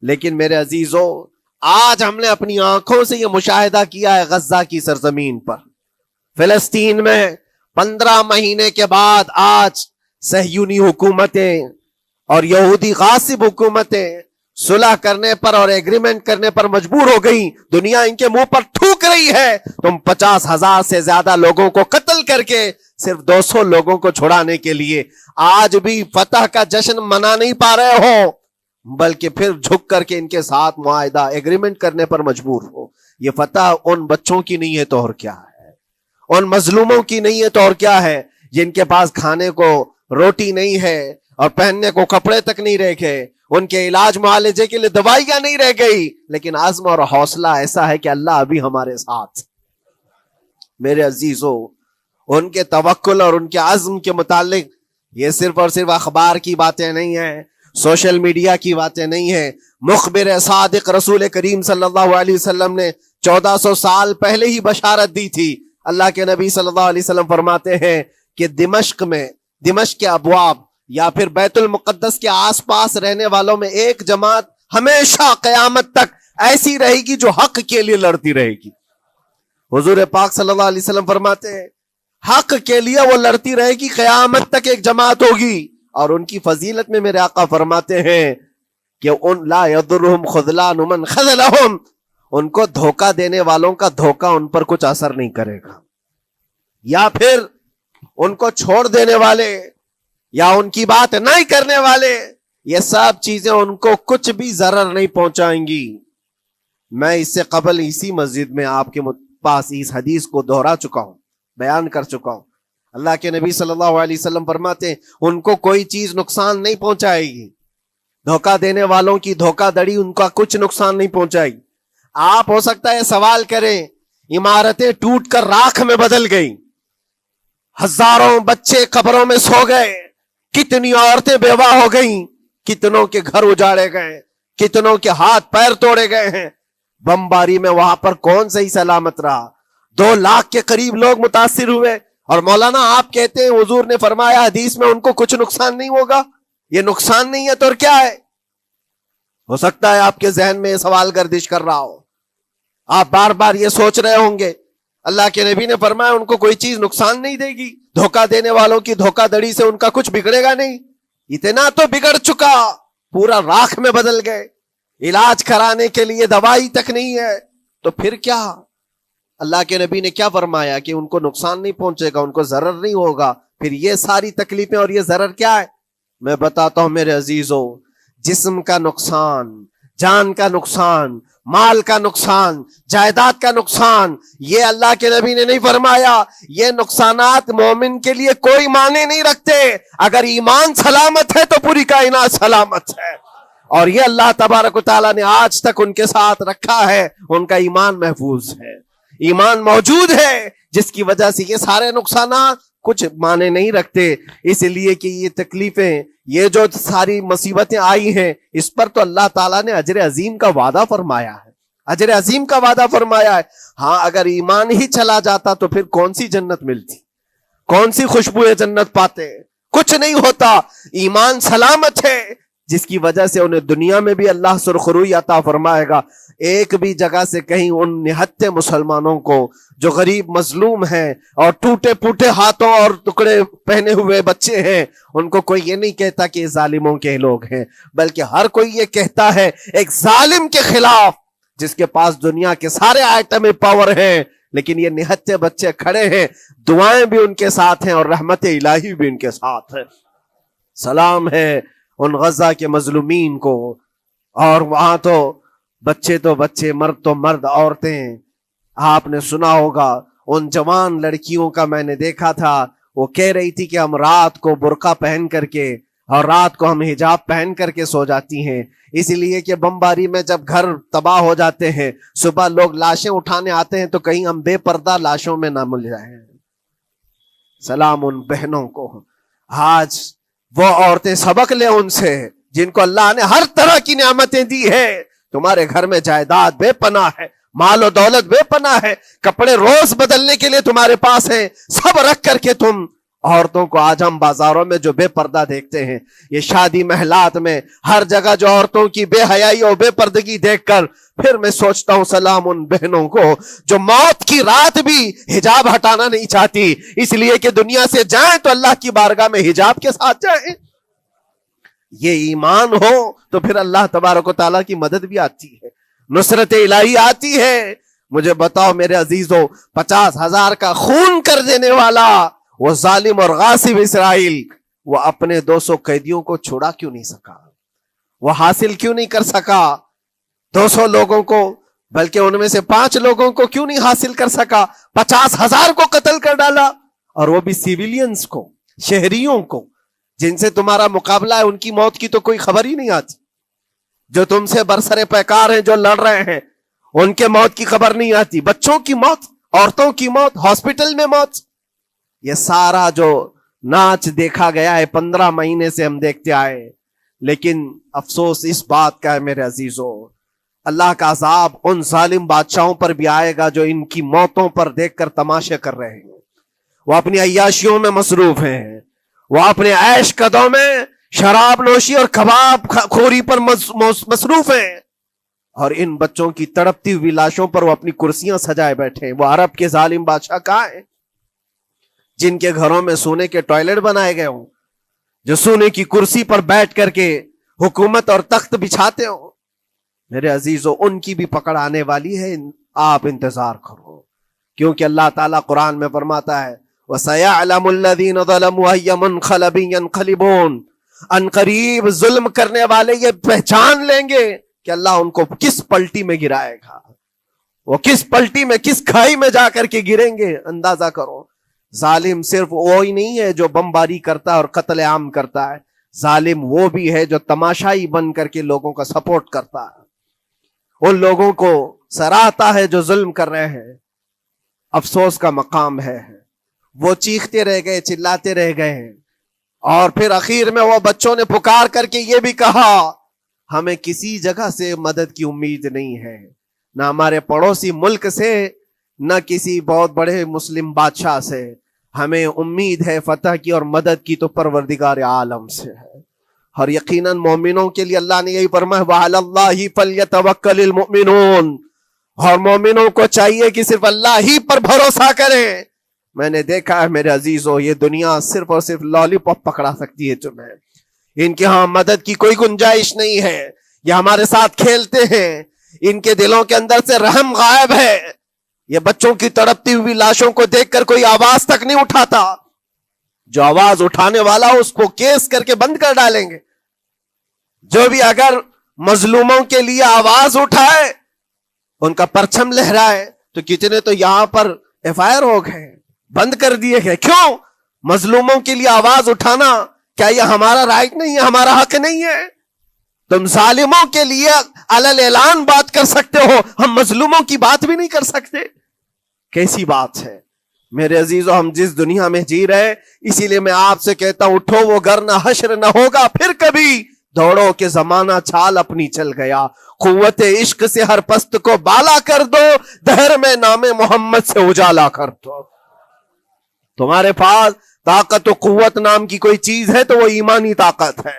لیکن میرے عزیزوں، آج ہم نے اپنی آنکھوں سے یہ مشاہدہ کیا ہے غزہ کی سرزمین پر، فلسطین میں 15 مہینے کے بعد آج صہیونی حکومتیں اور یہودی غاصب حکومتیں صلح کرنے پر اور ایگریمنٹ کرنے پر مجبور ہو گئی. دنیا ان کے منہ پر تھوک رہی ہے. تم 50,000 سے زیادہ لوگوں کو قتل کر کے صرف 200 لوگوں کو چھڑانے کے لیے آج بھی فتح کا جشن منا نہیں پا رہے ہو، بلکہ پھر جھک کر کے ان کے ساتھ معاہدہ ایگریمنٹ کرنے پر مجبور ہو. یہ فتح ان بچوں کی نہیں ہے تو اور کیا ہے، ان مظلوموں کی نہیں ہے تو اور کیا ہے، جن کے پاس کھانے کو روٹی نہیں ہے اور پہننے کو کپڑے تک نہیں رہ گئے، ان کے علاج معالجے کے لیے دوائیاں نہیں رہ گئی، لیکن عزم اور حوصلہ ایسا ہے کہ اللہ ابھی ہمارے ساتھ. میرے عزیزوں، ان کے توکل اور ان کے عزم کے متعلق یہ صرف اور صرف اخبار کی باتیں نہیں ہیں، سوشل میڈیا کی باتیں نہیں ہیں. مخبر صادق رسول کریم صلی اللہ علیہ وسلم نے 1400 سال پہلے ہی بشارت دی تھی. اللہ کے نبی صلی اللہ علیہ وسلم فرماتے ہیں کہ دمشق کے ابواب یا پھر بیت المقدس کے آس پاس رہنے والوں میں ایک جماعت ہمیشہ قیامت تک ایسی رہے گی جو حق کے لیے لڑتی رہے گی. حضور پاک صلی اللہ علیہ وسلم فرماتے ہیں حق کے لیے وہ لڑتی رہے گی، قیامت تک ایک جماعت ہوگی. اور ان کی فضیلت میں میرے آقا فرماتے ہیں کہ ان لا یضرهم خذلان من خذلهم، ان کو دھوکہ دینے والوں کا دھوکہ ان پر کچھ اثر نہیں کرے گا، یا پھر ان کو چھوڑ دینے والے یا ان کی بات نہیں کرنے والے، یہ سب چیزیں ان کو کچھ بھی ضرر نہیں پہنچائیں گی. میں اس سے قبل اسی مسجد میں آپ کے پاس اس حدیث کو دہرا چکا ہوں، بیان کر چکا ہوں. اللہ کے نبی صلی اللہ علیہ وسلم فرماتے ہیں ان کو کوئی چیز نقصان نہیں پہنچائے گی، دھوکہ دینے والوں کی دھوکہ دڑی ان کا کچھ نقصان نہیں پہنچائے گی. آپ ہو سکتا ہے سوال کریں، عمارتیں ٹوٹ کر راکھ میں بدل گئی، ہزاروں بچے قبروں میں سو گئے، کتنی عورتیں بیوہ ہو گئیں، کتنوں کے گھر اجاڑے گئے، کتنوں کے ہاتھ پیر توڑے گئے ہیں، بمباری میں وہاں پر کون صحیح سلامت رہا، 2 لاکھ کے قریب لوگ متاثر ہوئے، اور مولانا آپ کہتے ہیں حضور نے فرمایا حدیث میں ان کو کچھ نقصان نہیں ہوگا. یہ نقصان نہیں ہے تو اور کیا ہے؟ ہو سکتا ہے آپ کے ذہن میں یہ سوال گردش کر رہا ہو، آپ بار بار یہ سوچ رہے ہوں گے اللہ کے نبی نے فرمایا ان کو کوئی چیز نقصان نہیں دے گی، دھوکہ دینے والوں کی دھوکہ دڑی سے ان کا کچھ بگڑے گا نہیں. اتنا تو بگڑ چکا، پورا راکھ میں بدل گئے، علاج کرانے کے لیے دوائی تک نہیں ہے، تو پھر کیا؟ اللہ کے نبی نے کیا فرمایا کہ ان کو نقصان نہیں پہنچے گا، ان کو ضرر نہیں ہوگا. پھر یہ ساری تکلیفیں اور یہ ضرر کیا ہے؟ میں بتاتا ہوں میرے عزیزوں، جسم کا نقصان، جان کا نقصان، مال کا نقصان، جائیداد کا نقصان، یہ اللہ کے نبی نے نہیں فرمایا. یہ نقصانات مومن کے لیے کوئی معنی نہیں رکھتے. اگر ایمان سلامت ہے تو پوری کائنات سلامت ہے، اور یہ اللہ تبارک و تعالیٰ نے آج تک ان کے ساتھ رکھا ہے. ان کا ایمان محفوظ ہے، ایمان موجود ہے، جس کی وجہ سے یہ سارے نقصانات کچھ معنی نہیں رکھتے. اس لیے کہ یہ تکلیفیں، یہ جو ساری مصیبتیں آئی ہیں، اس پر تو اللہ تعالیٰ نے اجر عظیم کا وعدہ فرمایا ہے، اجر عظیم کا وعدہ فرمایا ہے. ہاں اگر ایمان ہی چلا جاتا تو پھر کون سی جنت ملتی، کون سی خوشبوئیں جنت پاتے؟ کچھ نہیں ہوتا. ایمان سلامت ہے، جس کی وجہ سے انہیں دنیا میں بھی اللہ سرخروئی عطا فرمائے گا. ایک بھی جگہ سے کہیں ان نہتے مسلمانوں کو جو غریب مظلوم ہیں اور ٹوٹے پھوٹے ہاتھوں اور ٹکڑے پہنے ہوئے بچے ہیں، ان کو کوئی یہ نہیں کہتا کہ یہ ظالموں کے لوگ ہیں، بلکہ ہر کوئی یہ کہتا ہے ایک ظالم کے خلاف جس کے پاس دنیا کے سارے آئٹم پاور ہیں، لیکن یہ نہتے بچے کھڑے ہیں، دعائیں بھی ان کے ساتھ ہیں اور رحمت الہی بھی ان کے ساتھ ہے. سلام ہے ان غزہ کے مظلومین کو. اور وہاں تو بچے، مرد تو مرد، عورتیں. آپ نے سنا ہوگا ان جوان لڑکیوں کا، میں نے دیکھا تھا، وہ کہہ رہی تھی کہ ہم رات کو برقع پہن کر کے اور رات کو ہم حجاب پہن کر کے سو جاتی ہیں، اس لیے کہ بمباری میں جب گھر تباہ ہو جاتے ہیں، صبح لوگ لاشیں اٹھانے آتے ہیں تو کہیں ہم بے پردہ لاشوں میں نہ مل جائیں. سلام ان بہنوں کو. آج وہ عورتیں سبق لیں ان سے جن کو اللہ نے ہر طرح کی نعمتیں دی ہے. تمہارے گھر میں جائیداد بے پناہ ہے، مال و دولت بے پناہ ہے، کپڑے روز بدلنے کے لیے تمہارے پاس ہیں، سب رکھ کر کے تم عورتوں کو آج ہم بازاروں میں جو بے پردہ دیکھتے ہیں، یہ شادی محلات میں ہر جگہ جو عورتوں کی بے حیائی اور بے پردگی دیکھ کر پھر میں سوچتا ہوں سلام ان بہنوں کو جو موت کی رات بھی حجاب ہٹانا نہیں چاہتی، اس لیے کہ دنیا سے جائیں تو اللہ کی بارگاہ میں حجاب کے ساتھ جائیں۔ یہ ایمان ہو تو پھر اللہ تبارک و تعالیٰ کی مدد بھی آتی ہے، نصرت الہی آتی ہے۔ مجھے بتاؤ میرے عزیزوں، 50,000 کا خون کر دینے والا وہ ظالم اور غاصب اسرائیل، وہ اپنے 200 قیدیوں کو چھڑا کیوں نہیں سکا؟ وہ حاصل کیوں نہیں کر سکا 200 لوگوں کو؟ بلکہ ان میں سے 5 لوگوں کو کیوں نہیں حاصل کر سکا؟ 50,000 کو قتل کر ڈالا، اور وہ بھی سیویلینز کو، شہریوں کو، جن سے تمہارا مقابلہ ہے، ان کی موت کی تو کوئی خبر ہی نہیں آتی۔ جو تم سے برسر پیکار ہیں، جو لڑ رہے ہیں، ان کے موت کی خبر نہیں آتی۔ بچوں کی موت، عورتوں کی موت، ہاسپٹل میں موت، یہ سارا جو ناچ دیکھا گیا ہے 15 مہینے سے ہم دیکھتے آئے۔ لیکن افسوس اس بات کا ہے میرے عزیزوں، اللہ کا عذاب ان ظالم بادشاہوں پر بھی آئے گا جو ان کی موتوں پر دیکھ کر تماشے کر رہے ہیں۔ وہ اپنی عیاشیوں میں مصروف ہیں، وہ اپنے عیش قدوں میں شراب نوشی اور کباب خوری پر مصروف ہیں، اور ان بچوں کی تڑپتی ہوئی لاشوں پر وہ اپنی کرسیاں سجائے بیٹھے ہیں۔ وہ عرب کے ظالم بادشاہ کہاں ہیں جن کے گھروں میں سونے کے ٹوائلٹ بنائے گئے ہوں، جو سونے کی کرسی پر بیٹھ کر کے حکومت اور تخت بچھاتے ہوں؟ میرے عزیزوں، ان کی بھی پکڑ آنے والی ہے، آپ انتظار کرو، کیونکہ اللہ تعالیٰ قرآن میں فرماتا ہے وَسَيَعْلَمُ الَّذِينَ ظَلَمُوا أَيَّ مُنْقَلَبٍ يَنْقَلِبُونَ، ان قریب ظلم کرنے والے یہ پہچان لیں گے کہ اللہ ان کو کس پلٹی میں گرائے گا، وہ کس پلٹی میں، کس کھائی میں جا کر کے گریں گے۔ اندازہ کرو، ظالم صرف وہی نہیں ہے جو بمباری کرتا ہے اور قتل عام کرتا ہے، ظالم وہ بھی ہے جو تماشائی بن کر کے لوگوں کا سپورٹ کرتا ہے، ان لوگوں کو سراہتا ہے جو ظلم کر رہے ہیں۔ افسوس کا مقام ہے، وہ چیختے رہ گئے، چلاتے رہ گئے ہیں، اور پھر اخیر میں وہ بچوں نے پکار کر کے یہ بھی کہا ہمیں کسی جگہ سے مدد کی امید نہیں ہے، نہ ہمارے پڑوسی ملک سے، نہ کسی بہت بڑے مسلم بادشاہ سے، ہمیں امید ہے فتح کی اور مدد کی تو پروردگار عالم سے ہے۔ اور یقیناً مومنوں کے لیے اللہ نے یہی فرمایا وَعَلَى اللَّهِ فَلْيَتَوَكَّلِ الْمُؤْمِنُونَ، اور مومنوں کو چاہیے کہ صرف اللہ ہی پر بھروسہ کریں۔ میں نے دیکھا ہے میرے عزیزوں، یہ دنیا صرف اور صرف لالی پاپ پکڑا سکتی ہے تمہیں، ان کے ہاں مدد کی کوئی گنجائش نہیں ہے۔ یہ ہمارے ساتھ کھیلتے ہیں، ان کے دلوں کے اندر سے رحم غائب ہے۔ یہ بچوں کی تڑپتی ہوئی لاشوں کو دیکھ کر کوئی آواز تک نہیں اٹھاتا، جو آواز اٹھانے والا اس کو کیس کر کے بند کر ڈالیں گے۔ جو بھی اگر مظلوموں کے لیے آواز اٹھائے، ان کا پرچم لہرائے، تو کتنے تو یہاں پر FIR ہو گئے، بند کر دیے گئے۔ کیوں؟ مظلوموں کے لیے آواز اٹھانا کیا یہ ہمارا رائٹ نہیں ہے، ہمارا حق نہیں ہے؟ تم ظالموں کے لیے علل اعلان بات کر سکتے ہو، ہم مظلوموں کی بات بھی نہیں کر سکتے؟ کیسی بات ہے میرے عزیزو؟ ہم جس دنیا میں جی رہے، اسی لیے میں آپ سے کہتا ہوں اٹھو وہ گر نہ حشر نہ ہوگا پھر کبھی، دوڑو کہ زمانہ چھال اپنی چل گیا، قوت عشق سے ہر پست کو بالا کر دو، دہر میں نام محمد سے اجالا کر دو۔ تمہارے پاس طاقت و قوت نام کی کوئی چیز ہے تو وہ ایمانی طاقت ہے،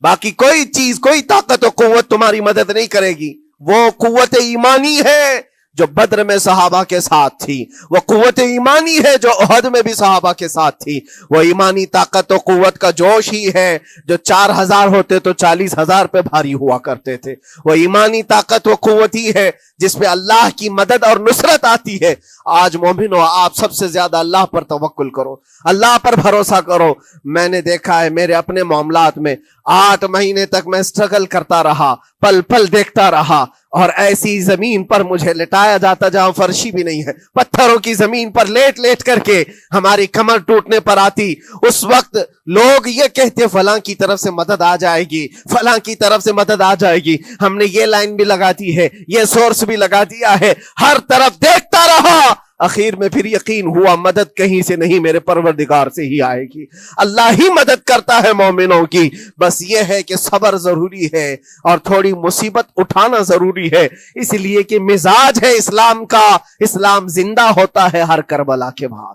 باقی کوئی چیز، کوئی طاقت و قوت تمہاری مدد نہیں کرے گی۔ وہ قوت ایمانی ہے جو بدر میں صحابہ کے ساتھ تھی، وہ قوت ایمانی ہے جو احد میں بھی صحابہ کے ساتھ تھی، وہ ایمانی طاقت و قوت کا جوش ہی ہے جو 4000 ہوتے تو 40,000 پہ بھاری ہوا کرتے تھے، وہ ایمانی طاقت و قوت ہی ہے جس پہ اللہ کی مدد اور نصرت آتی ہے۔ آج مومنو، آپ سب سے زیادہ اللہ پر توکل کرو، اللہ پر بھروسہ کرو۔ میں نے دیکھا ہے میرے اپنے معاملات میں 8 مہینے تک میں اسٹرگل کرتا رہا، پل پل دیکھتا رہا، اور ایسی زمین پر مجھے لٹایا جاتا جہاں فرشی بھی نہیں ہے، پتھروں کی زمین پر لیٹ لیٹ کر کے ہماری کمر ٹوٹنے پر آتی۔ اس وقت لوگ یہ کہتے فلاں کی طرف سے مدد آ جائے گی، فلاں کی طرف سے مدد آ جائے گی، ہم نے یہ لائن بھی لگا دی ہے، یہ سورس بھی لگا دیا ہے، ہر طرف دیکھتا رہا، اخیر میں پھر یقین ہوا مدد کہیں سے نہیں، میرے پروردگار سے ہی آئے گی۔ اللہ ہی مدد کرتا ہے مومنوں کی، بس یہ ہے کہ صبر ضروری ہے اور تھوڑی مصیبت اٹھانا ضروری ہے، اس لیے کہ مزاج ہے اسلام کا، اسلام زندہ ہوتا ہے ہر کربلا کے بعد۔